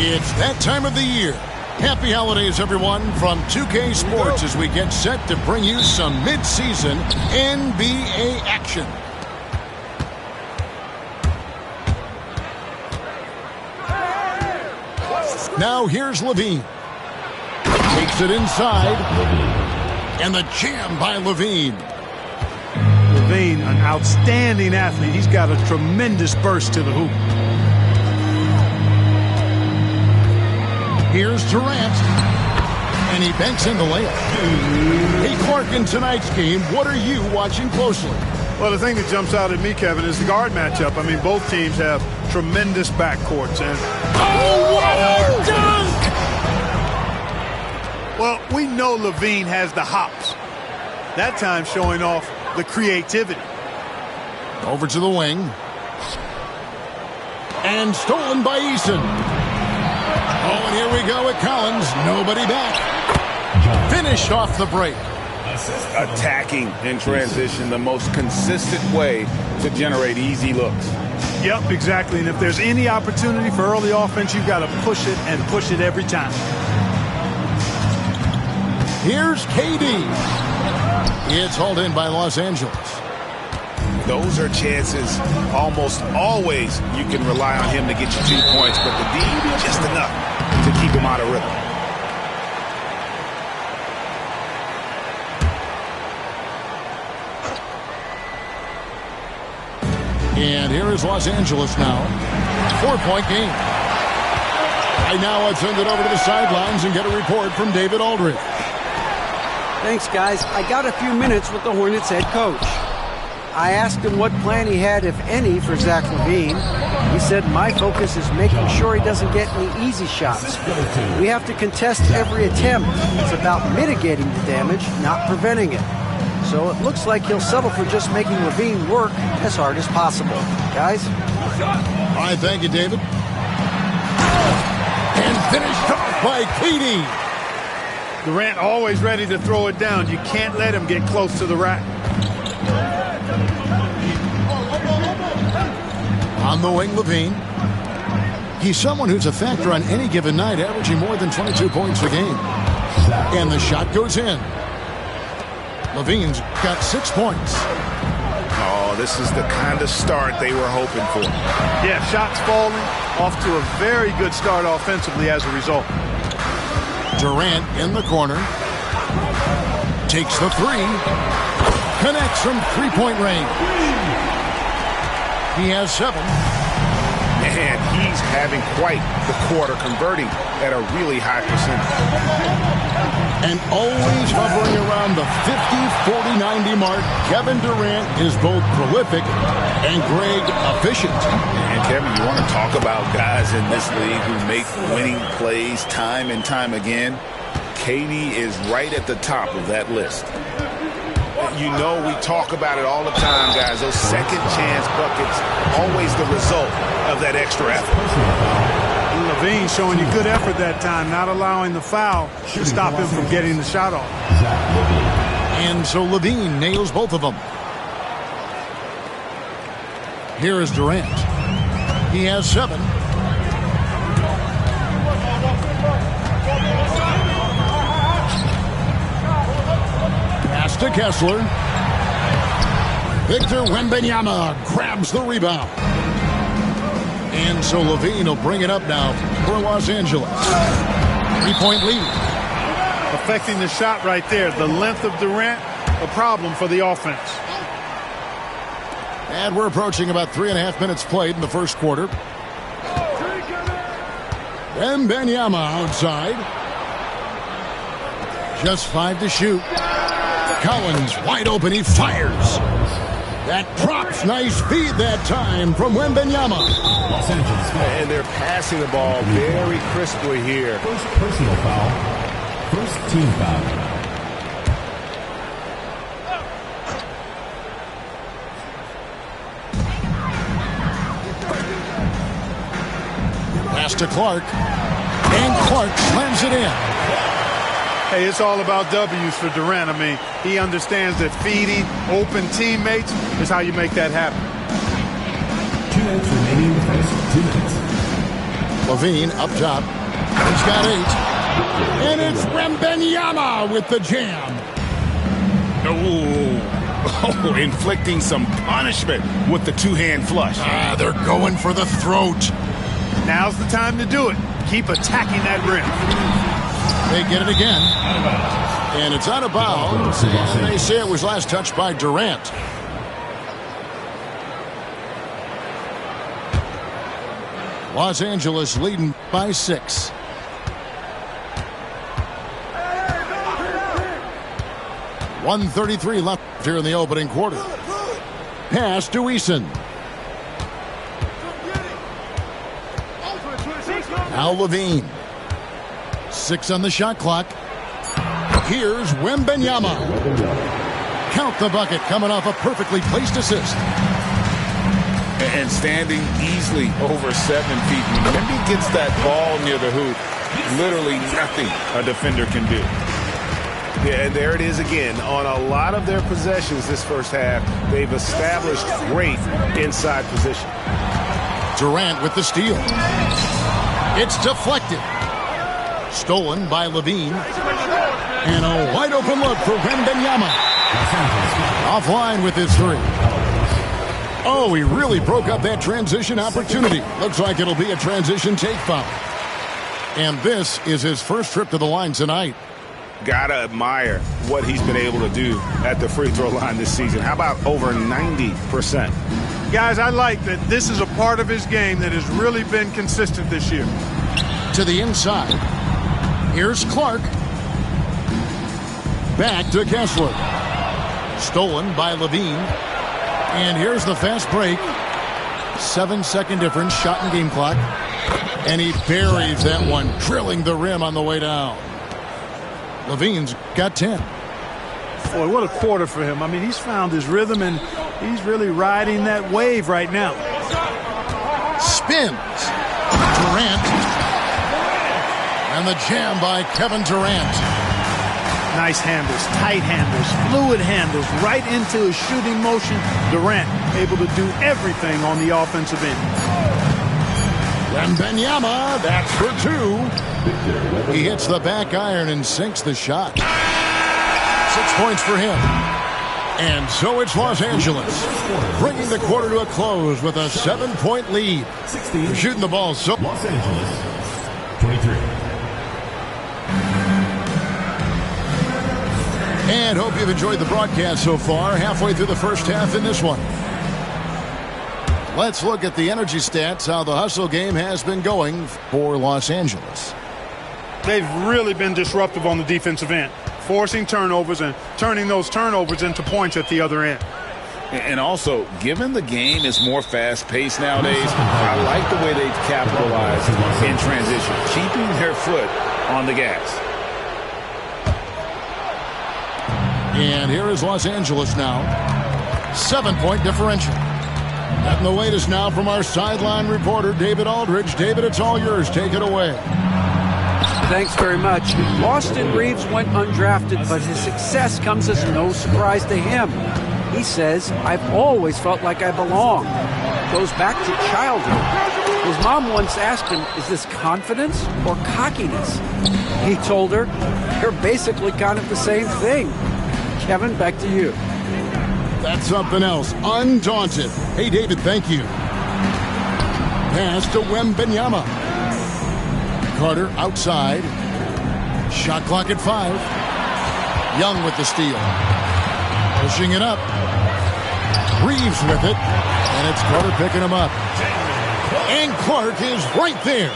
It's that time of the year. Happy holidays, everyone, from 2K Sports as we get set to bring you some mid-season NBA action. Now here's LaVine. Takes it inside. And the jam by LaVine. LaVine, an outstanding athlete. He's got a tremendous burst to the hoop. Here's Durant. And he banks in the layup. Hey, Clark, in tonight's game, what are you watching closely? Well, the thing that jumps out at me, Kevin, is the guard matchup. I mean, both teams have tremendous backcourts. And oh, what a dunk! Well, we know LaVine has the hops. That time showing off the creativity. Over to the wing. And stolen by Eason. Oh, and here we go with Collins. Nobody back. Finished off the break. Attacking in transition, the most consistent way to generate easy looks. Yep, exactly. And if there's any opportunity for early offense, you've got to push it and push it every time. Here's KD. It's hauled in by Los Angeles. Those are chances almost always you can rely on him to get you 2 points, but the D just enough to keep him out of rhythm. And here is Los Angeles now. 4-point game. Right now, let's send it over to the sidelines and get a report from David Aldridge. Thanks, guys. I got a few minutes with the Hornets head coach. I asked him what plan he had, if any, for Zach LaVine. He said, my focus is making sure he doesn't get any easy shots. We have to contest every attempt. It's about mitigating the damage, not preventing it. So it looks like he'll settle for just making LaVine work as hard as possible. Guys? All right, thank you, David. And finished off by KD. Durant always ready to throw it down. You can't let him get close to the rack. On the wing, LaVine. He's someone who's a factor on any given night, averaging more than 22 points a game. And the shot goes in. LaVine's got 6 points. Oh, this is the kind of start they were hoping for. Yeah, shots falling, off to a very good start offensively as a result. Durant in the corner. Takes the three. Connects from three-point range. He has 7. And he's having quite the quarter, converting at a really high percentage. And always hovering around the 50-40-90 mark, Kevin Durant is both prolific and Greg efficient. And Kevin, you want to talk about guys in this league who make winning plays time and time again? KD is right at the top of that list. You know, we talk about it all the time, guys. Those second chance buckets, always the result of that extra effort. LaVine showing you good effort that time, not allowing the foul to stop him from getting the shot off. And so LaVine nails both of them. Here is Durant. He has 7. Pass to Kessler. Victor Wembanyama grabs the rebound. And so LaVine will bring it up now for Los Angeles. 3-point lead. Affecting the shot right there. The length of Durant, a problem for the offense. And we're approaching about 3.5 minutes played in the first quarter. Wembanyama outside. Just 5 to shoot. Collins wide open. He fires. That props nice feed that time from Wembanyama. And they're passing the ball very crisply here. First personal foul. First team foul. Pass to Clark. And Clark slams it in. Hey, it's all about W's for Durant. I mean, he understands that feeding open teammates is how you make that happen. 2 minutes remaining in the first. 2 minutes. Levine up top. He's got 8. And it's Wembanyama with the jam. Oh, inflicting some punishment with the two-hand flush. They're going for the throat. Now's the time to do it. Keep attacking that rim. They get it again. And it's out of bounds. And they say it was last touched by Durant. Los Angeles leading by 6. .133 left here in the opening quarter. Pass to Eason. Now Levine. 6 on the shot clock. Here's Wembanyama. Count the bucket coming off a perfectly placed assist. And standing easily over 7 feet. When Wemby gets that ball near the hoop, literally nothing a defender can do. Yeah, and there it is again. On a lot of their possessions this first half, they've established great inside position. Durant with the steal. It's deflected. Stolen by Levine. And a wide open look for Wembanyama. Offline with his 3. Oh, he really broke up that transition opportunity. Looks like it'll be a transition take foul. And this is his first trip to the line tonight. Gotta admire what he's been able to do at the free throw line this season. How about over 90%? Guys, I like that this is a part of his game that has really been consistent this year. To the inside. Here's Clark. Back to Kessler. Stolen by Levine. And here's the fast break. 7-second difference, shot and game clock. And he buries that one, drilling the rim on the way down. Levine's got 10. Boy, what a quarter for him. I mean, he's found his rhythm, and he's really riding that wave right now. Spins. Durant. And the jam by Kevin Durant. Nice handles, tight handles, fluid handles, right into his shooting motion. Durant able to do everything on the offensive end. Wembanyama, that's for 2. He hits the back iron and sinks the shot. 6 points for him. And so it's Los Angeles, bringing the quarter to a close with a 7-point lead. They're shooting the ball so... Los Angeles, 23. And hope you've enjoyed the broadcast so far. Halfway through the first half in this one. Let's look at the energy stats, how the hustle game has been going for Los Angeles. They've really been disruptive on the defensive end, forcing turnovers and turning those turnovers into points at the other end. And also, given the game is more fast-paced nowadays, I like the way they've capitalized in transition, keeping their foot on the gas. And here is Los Angeles now. 7-point differential. And the latest now from our sideline reporter, David Aldridge. David, it's all yours. Take it away. Thanks very much. Austin Reeves went undrafted, but his success comes as no surprise to him. He says, I've always felt like I belong. Goes back to childhood. His mom once asked him, is this confidence or cockiness? He told her, they're basically kind of the same thing. Kevin, back to you. That's something else. Undaunted. Hey, David, thank you. Pass to Wembanyama. Carter outside. Shot clock at 5. Young with the steal. Pushing it up. Reeves with it. And it's Carter picking him up. And Clark is right there.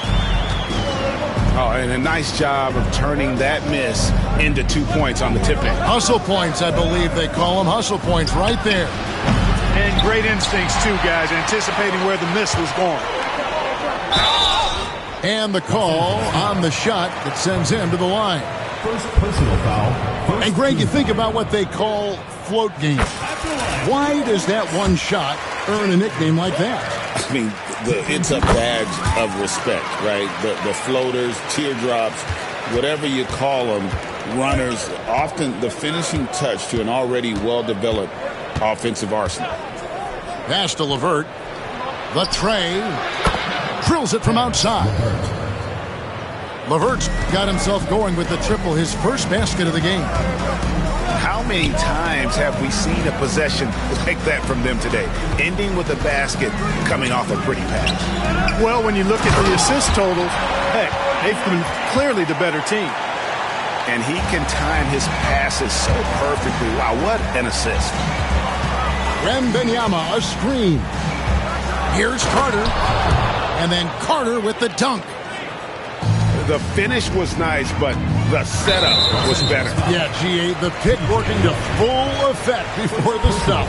Oh, and a nice job of turning that miss into 2 points on the tip-in. Hustle points, I believe they call them. Hustle points right there. And great instincts, too, guys, anticipating where the miss was going. And the call on the shot that sends him to the line. First personal foul. And Greg, you think about what they call float games. Why does that one shot earn a nickname like that? I mean, it's a badge of respect, right? The floaters, teardrops, whatever you call them, runners, often the finishing touch to an already well-developed offensive arsenal. Pass to LeVert. The tray. drills it from outside. LeVert's got himself going with the triple, his first basket of the game. How many times have we seen a possession like that from them today, ending with a basket coming off a pretty pass? Well, when you look at the assist totals, heck, they've been clearly the better team. And he can time his passes so perfectly. Wow, what an assist. Wembanyama, a screen. Here's Carter. And then Carter with the dunk. The finish was nice, but the setup was better. Yeah, GA, the pick working to full effect before the stop.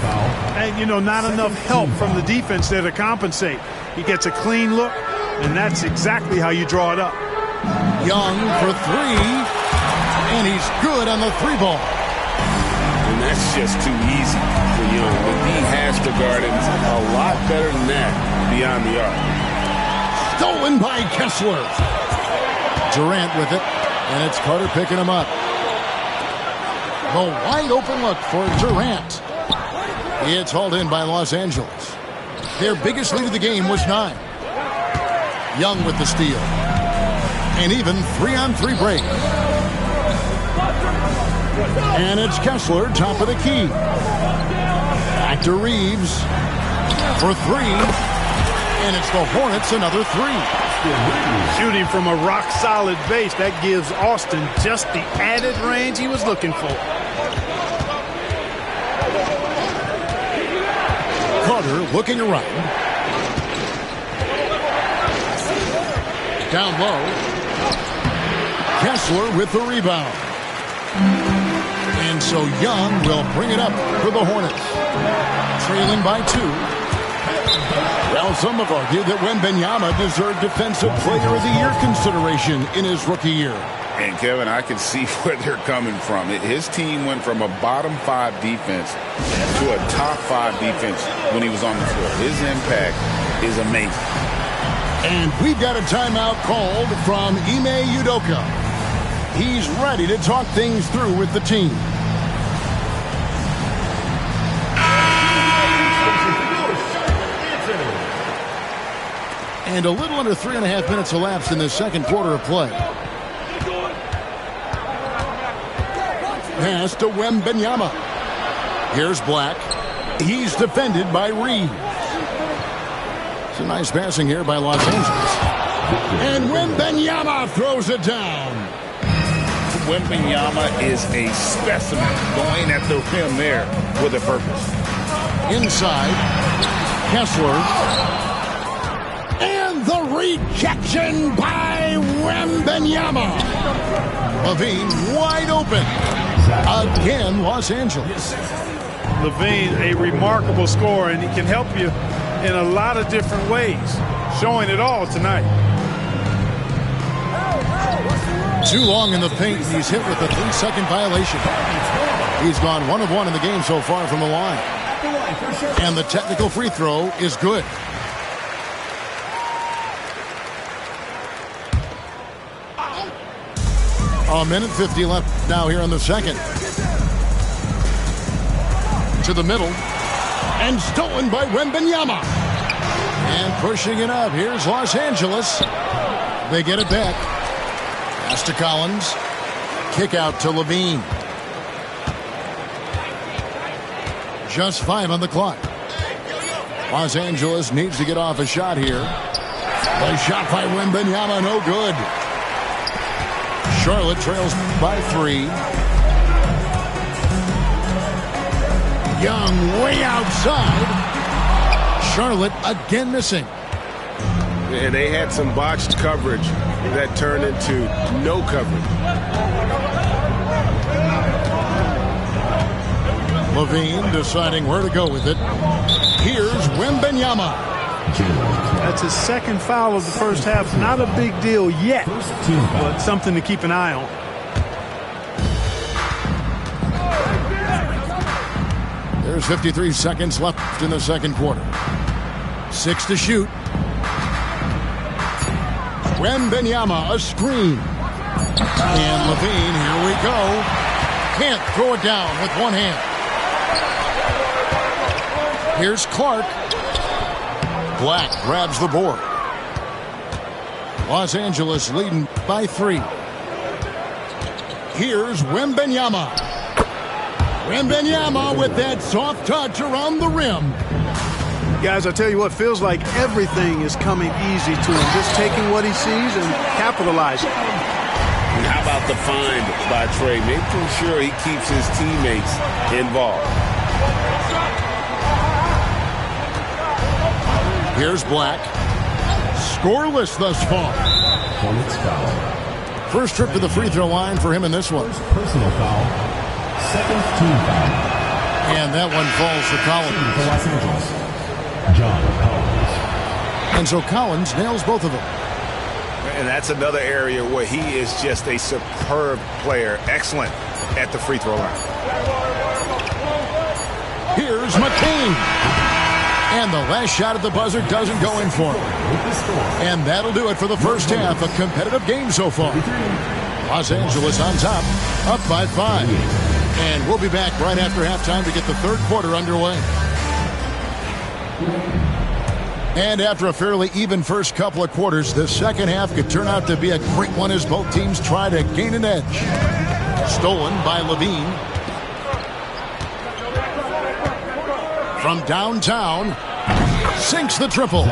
And, you know, not enough help from the defense there to compensate. He gets a clean look, and that's exactly how you draw it up. Young for three, and he's good on the three ball. And that's just too easy for Young. But he has to guard him a lot better than that beyond the arc. Stolen by Kessler. Durant with it, and it's Carter picking him up. The wide open look for Durant. It's hauled in by Los Angeles. Their biggest lead of the game was 9. Young with the steal. And even 3-on-3 break. And it's Kessler, top of the key. Back to Reeves for 3. And it's the Hornets another 3. Shooting from a rock-solid base, that gives Austin just the added range he was looking for. Carter looking around. Down low. Kessler with the rebound. And so Young will bring it up for the Hornets. Trailing by 2. Well, some have argued that Wembanyama deserved Defensive Player of the Year consideration in his rookie year. And, Kevin, I can see where they're coming from. His team went from a bottom 5 defense to a top 5 defense when he was on the floor. His impact is amazing. And we've got a timeout called from Ime Udoka. He's ready to talk things through with the team. And a little under 3.5 minutes elapsed in the second quarter of play. Pass to Wembanyama. Here's Black. He's defended by Reeves. It's a nice passing here by Los Angeles. And Wembanyama throws it down. Wembanyama is a specimen going at the rim there with a purpose. Inside. Kessler. And the rejection by Wembanyama. LaVine wide open. Again, Los Angeles. LaVine, a remarkable scorer, and he can help you in a lot of different ways. Showing it all tonight. Too long in the paint. He's hit with a 3-second violation. He's gone 1 of 1 in the game so far from the line. And the technical free throw is good. A minute 50 left now here in the second. To the middle. And stolen by Wembanyama. And pushing it up. Here's Los Angeles. They get it back. Pass to Collins. Kick out to LaVine. Just 5 on the clock. Los Angeles needs to get off a shot here. A shot by Wembanyama, no good. Charlotte trails by 3. Young way outside. Charlotte again missing. And they had some botched coverage that turned into no coverage. LaVine deciding where to go with it. Here's Wembanyama. That's his second foul of the first half. Not a big deal yet, but something to keep an eye on. There's 53 seconds left in the second quarter. 6 to shoot. Wembanyama, a screen. And LaVine, here we go. Can't throw it down with one hand. Here's Clark. Black grabs the board. Los Angeles leading by 3. Here's Wembanyama. Wembanyama with that soft touch around the rim. Guys, I tell you what, feels like everything is coming easy to him. Just taking what he sees and capitalizing. And how about the find by Trey? Making sure he keeps his teammates involved. Here's Black. Scoreless thus far. Hornets foul. First trip to the free throw line for him in this one. First personal foul. Second team foul. And that one falls for Collins. For Los Angeles. John Collins. And so Collins nails both of them. And that's another area where he is just a superb player. Excellent at the free throw line. Here's McCain. And the last shot at the buzzer doesn't go in for him. And that'll do it for the first half. A competitive game so far. Los Angeles on top, up by 5. And we'll be back right after halftime to get the third quarter underway. And after a fairly even first couple of quarters, the second half could turn out to be a great one as both teams try to gain an edge. Stolen by LaVine. From downtown, sinks the triple.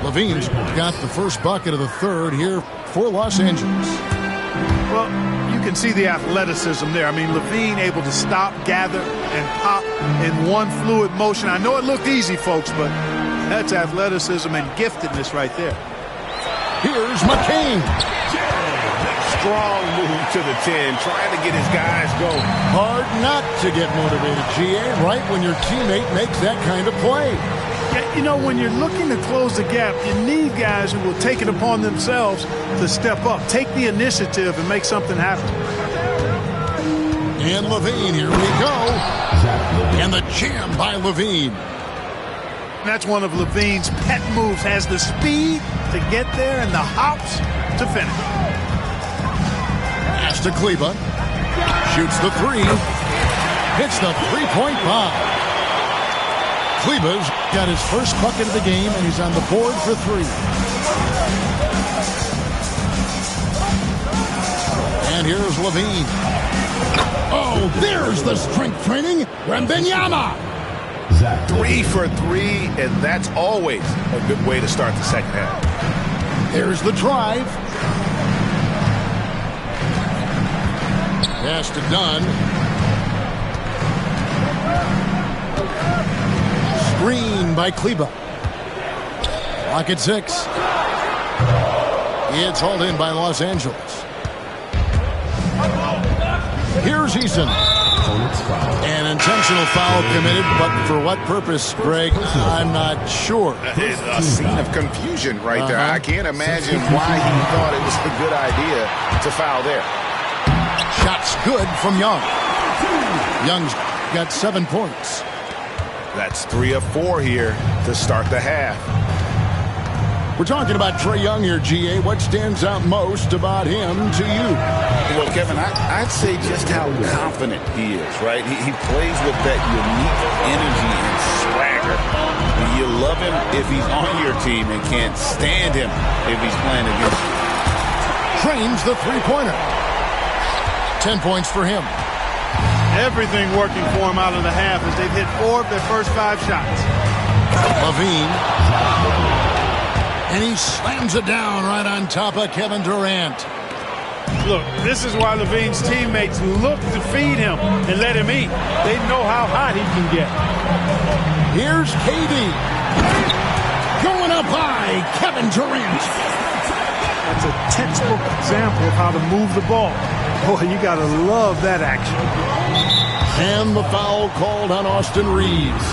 LaVine's got the first bucket of the third here for Los Angeles. Well, you can see the athleticism there. I mean, LaVine able to stop, gather, and pop in one fluid motion. I know it looked easy, folks, but that's athleticism and giftedness right there. Here's McCain. Strong move to the 10, trying to get his guys going. Hard not to get motivated, GA, right when your teammate makes that kind of play. Yeah, you know, when you're looking to close the gap, you need guys who will take it upon themselves to step up, take the initiative, and make something happen. And LaVine, here we go. And the jam by LaVine. That's one of LaVine's pet moves, has the speed to get there and the hops to finish. Pass to Kleber. Shoots the 3. Hits the three-point bomb. Kleber's got his first bucket of the game, and he's on the board for 3. And here's LaVine. Oh, there's the strength training. Wembanyama. 3 for 3, and that's always a good way to start the second half. There's the drive. Pass to Dunn. Screen by Kleber. Clock at 6. It's hauled in by Los Angeles. Here's Eason. An intentional foul committed, but for what purpose, Greg? I'm not sure. It's a scene of confusion right there. I can't imagine why he thought it was a good idea to foul there. Shot's good from Young. Young's got 7 points. That's 3 of 4 here to start the half. We're talking about Trae Young here, GA. What stands out most about him to you? Well, Kevin, I'd say just how confident he is, right? He plays with that unique energy and swagger. You love him if he's on your team and can't stand him if he's playing against you. Trains the three-pointer. 10 points for him. Everything working for him out of the half as they've hit 4 of their first 5 shots. LaVine. And he slams it down right on top of Kevin Durant. Look, this is why LaVine's teammates look to feed him and let him eat. They know how hot he can get. Here's KD. Going up high, Kevin Durant. That's a textbook example of how to move the ball. Boy, you got to love that action. And the foul called on Austin Reeves.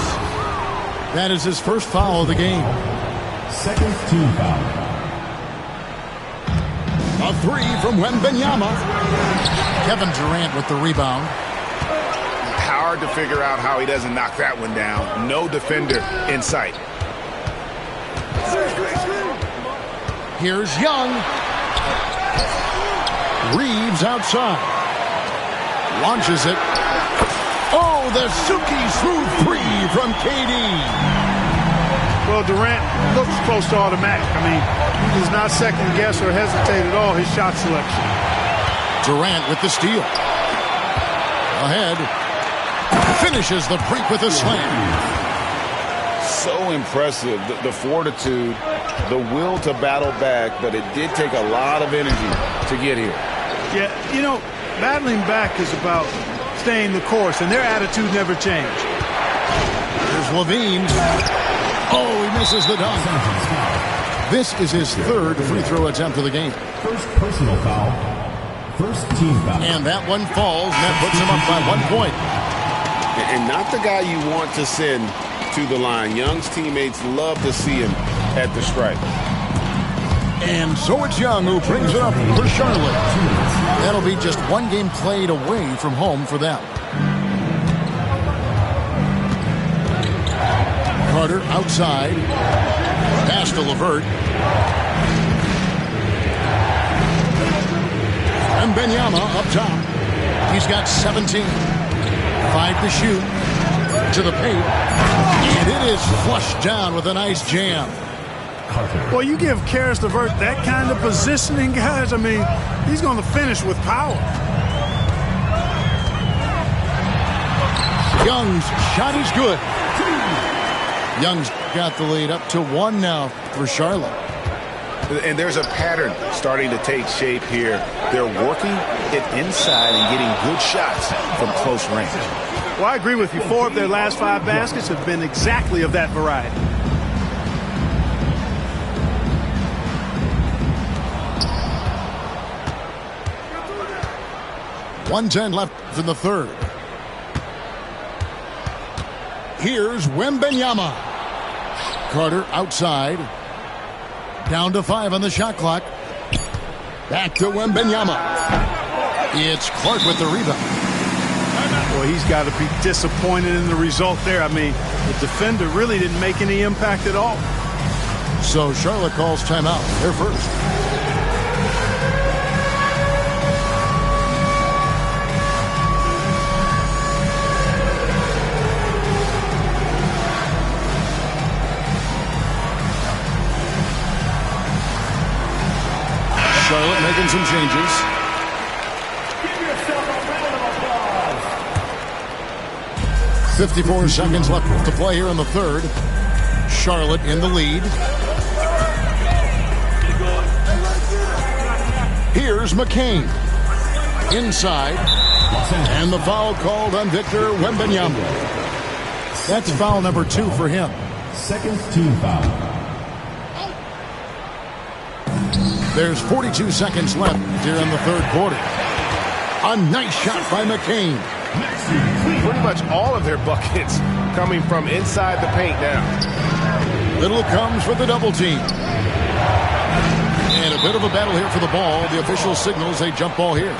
That is his first foul of the game. Second team foul. A 3 from Wembanyama. Kevin Durant with the rebound. Hard to figure out how he doesn't knock that one down. No defender in sight. Here's Young. Reeves outside. Launches it. Oh, the silky smooth 3 from KD. Well, Durant looks close to automatic. I mean, he does not second guess or hesitate at all his shot selection. Durant with the steal. Ahead. Finishes the break with a slam. So impressive, the fortitude, the will to battle back, but it did take a lot of energy to get here. Yeah, you know, battling back is about staying the course, and their attitude never changed. Here's LaVine. Oh, he misses the dunk. This is his third free throw attempt of the game. First personal foul. First team foul. And that one falls, and that puts him up by 1 point. And not the guy you want to send to the line. Young's teammates love to see him at the stripe. And so it's Young who brings it up for Charlotte. That'll be just one game played away from home for them. Carter outside. Pass to LeVert. And Wembanyama up top. He's got 17. 5 to shoot. To the paint. And it is flushed down with a nice jam. Well, you give Caris LeVert that kind of positioning, guys. I mean, he's going to finish with power. Young's shot is good. Young's got the lead up to 1 now for Charlotte. And there's a pattern starting to take shape here. They're working it inside and getting good shots from close range. Well, I agree with you. 4 of their last 5 baskets have been exactly of that variety. .110 left in the third. Here's Wembanyama. Carter outside. Down to 5 on the shot clock. Back to Wembanyama. It's Clark with the rebound. Well, he's got to be disappointed in the result there. I mean, the defender really didn't make any impact at all. So Charlotte calls timeout. They're first. Charlotte making some changes. Give yourself a round of applause. 54 seconds left to play here in the third. Charlotte in the lead. Here's McCain. Inside. And the foul called on Victor Wembanyama. That's foul number 2 for him. Second team foul. There's 42 seconds left here in the third quarter. A nice shot by McCain. Pretty much all of their buckets coming from inside the paint now. Little comes for the double team. And a bit of a battle here for the ball. The official signals a jump ball here.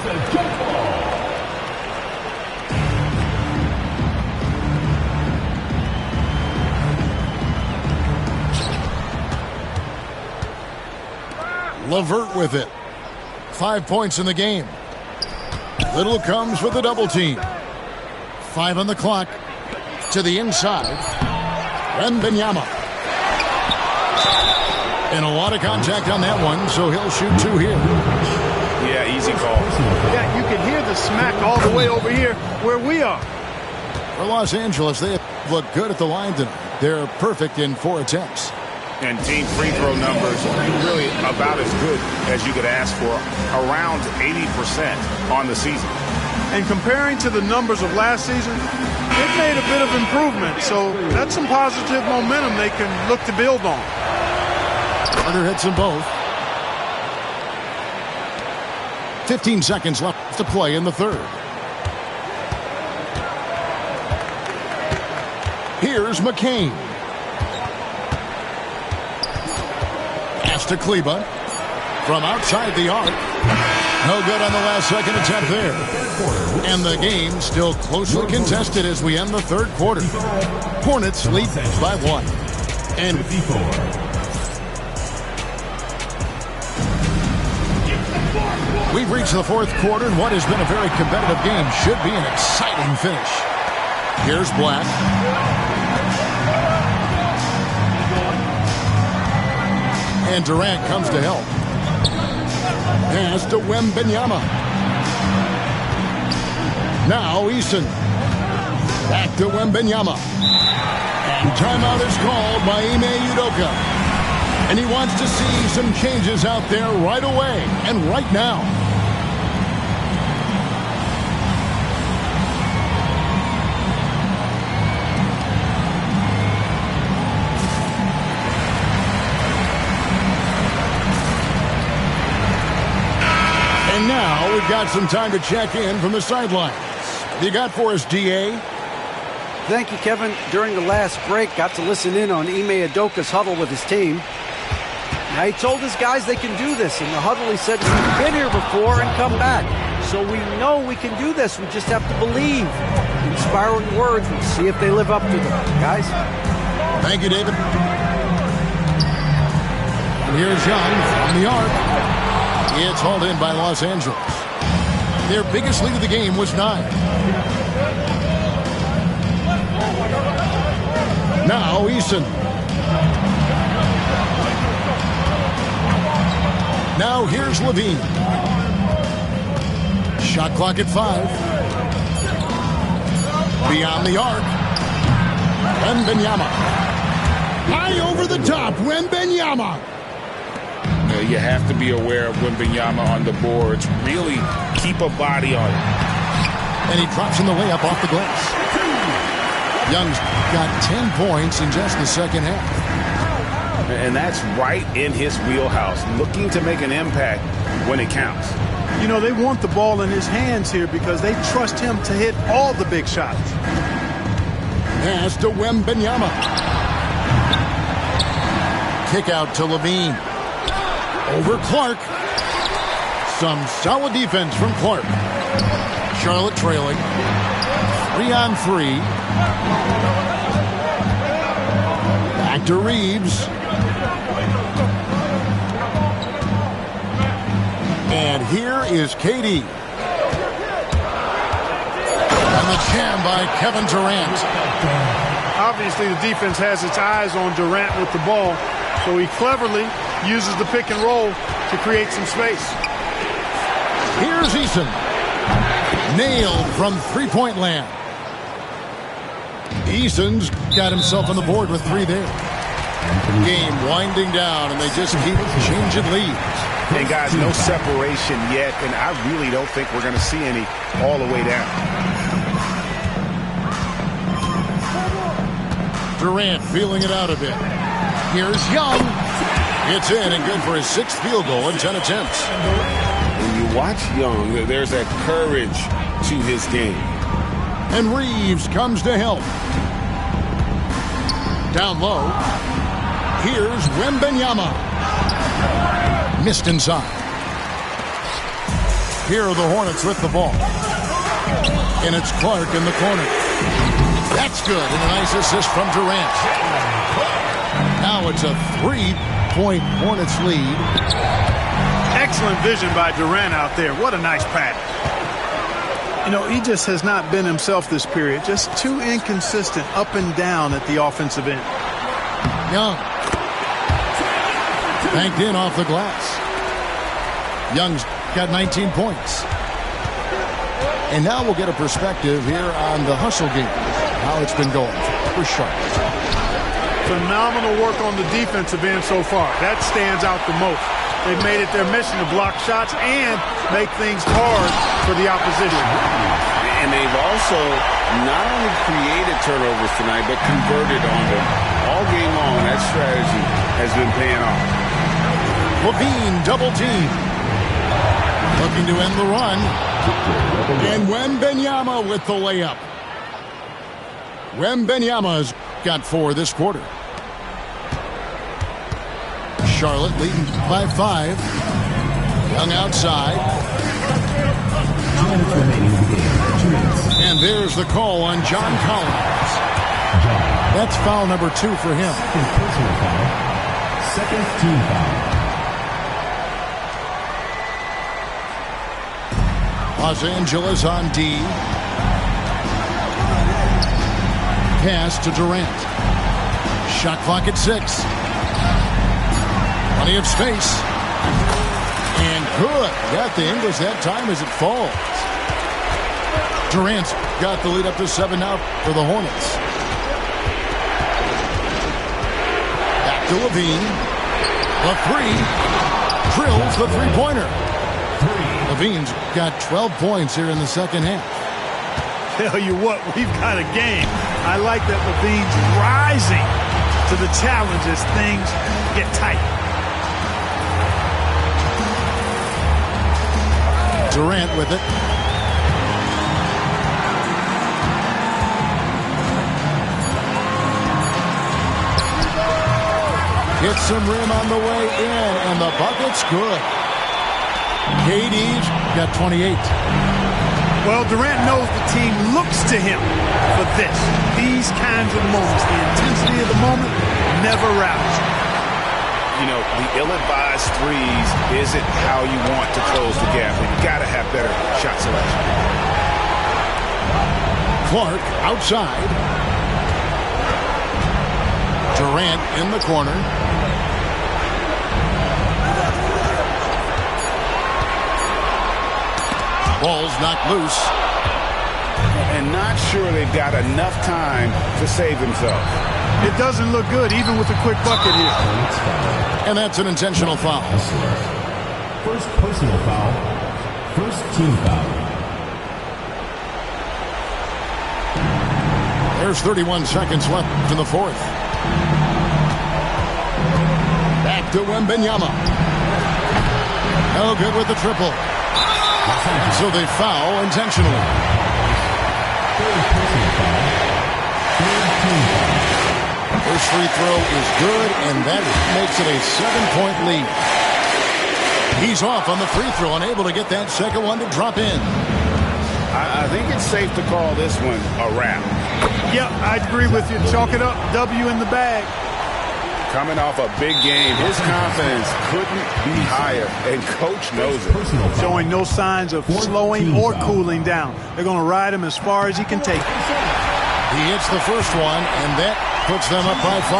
LeVert with it. 5 points in the game. Little comes with the double team. 5 on the clock. To the inside. Wembanyama. And a lot of contact on that one, so he'll shoot 2 here. Yeah, easy call. Yeah, you can hear the smack all the way over here where we are. For Los Angeles, they look good at the line tonight. They're perfect in 4 attempts. And team free throw numbers really about as good as you could ask for, around 80% on the season. And comparing to the numbers of last season, they've made a bit of improvement. So that's some positive momentum they can look to build on. Carter hits them both. 15 seconds left to play in the third. Here's McCain. Pass to Kleber. From outside the arc. No good on the last second attempt there. And the game still closely contested as we end the third quarter. Hornets lead by 1. And we've reached the fourth quarter, and what has been a very competitive game should be an exciting finish. Here's Black. And Durant comes to help. Pass to Wembanyama. Now Eason. Back to Wembanyama. And timeout is called by Ime Udoka. And he wants to see some changes out there right away and right now. And now we've got some time to check in from the sidelines. You got for us, DA? Thank you, Kevin. During the last break, got to listen in on Ime Udoka's huddle with his team. Now, he told his guys they can do this. In the huddle, he said, we've been here before and come back. So we know we can do this. We just have to believe. Inspiring words. We'll see if they live up to them. Guys? Thank you, David. And here's Young from the arc. It's hauled in by Los Angeles. Their biggest lead of the game was 9. Now Eason. Now here's Levine. Shot clock at 5. Beyond the arc. Wembanyama. High over the top. Wembanyama. You have to be aware of Wembanyama on the boards. Really keep a body on it. And he drops in the layup off the glass. Young's got 10 points in just the second half. And that's right in his wheelhouse, looking to make an impact when it counts. You know, they want the ball in his hands here because they trust him to hit all the big shots. Pass to Wembanyama. Kick out to Levine. Over Clark. Some solid defense from Clark. Charlotte trailing. 3-on-3. Back to Reeves. And here is KD. And the jam by Kevin Durant. Obviously, the defense has its eyes on Durant with the ball, so he cleverly uses the pick and roll to create some space. Here's Eason. Nailed from three-point land. Eason's got himself on the board with 3 there. Game winding down, and they just keep changing leads. And guys, no separation yet, and I really don't think we're going to see any all the way down. Durant feeling it out a bit. Here's Young. It's in and good for his 6th field goal in 10 attempts. When you watch Young, there's that courage to his game. And Reeves comes to help. Down low. Here's Wembanyama. Missed inside. Here are the Hornets with the ball. And it's Clark in the corner. That's good. And a nice assist from Durant. Now it's a 3-point Hornets lead. Excellent vision by Durant out there. What a nice pass. You know, he just has not been himself this period. Just too inconsistent up and down at the offensive end. Young. Banked in off the glass. Young's got 19 points. And now we'll get a perspective here on the hustle game. How it's been going for Charlotte. Phenomenal work on the defensive end so far. That stands out the most. They've made it their mission to block shots and make things hard for the opposition. And they've also not only created turnovers tonight, but converted on them. All game long, that strategy has been paying off. Levine double team. Looking to end the run. And Wembanyama with the layup. Wembanyama's got 4 this quarter. Charlotte leading by 5. Young outside. 2 minutes remaining in the game. 2 minutes. And there's the call on John Collins. That's foul number 2 for him. Second personal foul. Second team foul. Los Angeles on D. Pass to Durant. Shot clock at 6. Plenty of space. And good. Got the English that time as it falls. Durant got the lead up to 7 now for the Hornets. Back to Levine. The three. Drills the three-pointer. Levine's got 12 points here in the second half. Tell you what, we've got a game. I like that Levine's rising to the challenge as things get tight. Durant with it. Hits some rim on the way in, and the bucket's good. KD's got 28. Well, Durant knows the team looks to him for this. These kinds of moments, the intensity of the moment, never rallies. You know, the ill-advised threes isn't how you want to close the gap. You've got to have better shot selection. Clark outside. Durant in the corner. Ball's knocked loose. And not sure they've got enough time to save themselves. It doesn't look good, even with a quick bucket here. And that's an intentional foul. First personal foul. First team foul. There's 31 seconds left in the fourth. Back to Wembanyama. No good with the triple. And so they foul intentionally. Third personal foul. Third team foul. First free throw is good, and that makes it a 7-point lead. He's off on the free throw, unable to get that second one to drop in. I think it's safe to call this one a wrap. Yep, I agree with you. Chalk it up. W in the bag. Coming off a big game, his confidence couldn't be higher, and Coach knows it. Showing no signs of slowing or cooling down. They're going to ride him as far as he can take it. He hits the first one, and that puts them up by 5.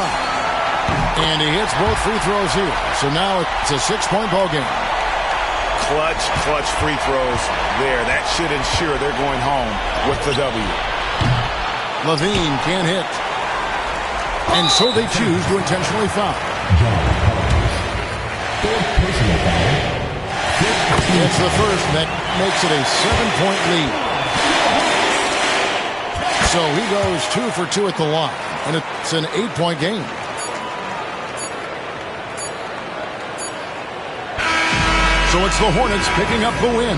And he hits both free throws here. So now it's a 6-point ball game. Clutch free throws there. That should ensure they're going home with the W. Levine can't hit. And so they choose to intentionally foul. It's the first that makes it a 7-point lead. So he goes 2 for 2 at the line, and it's an 8-point game. So it's the Hornets picking up the win.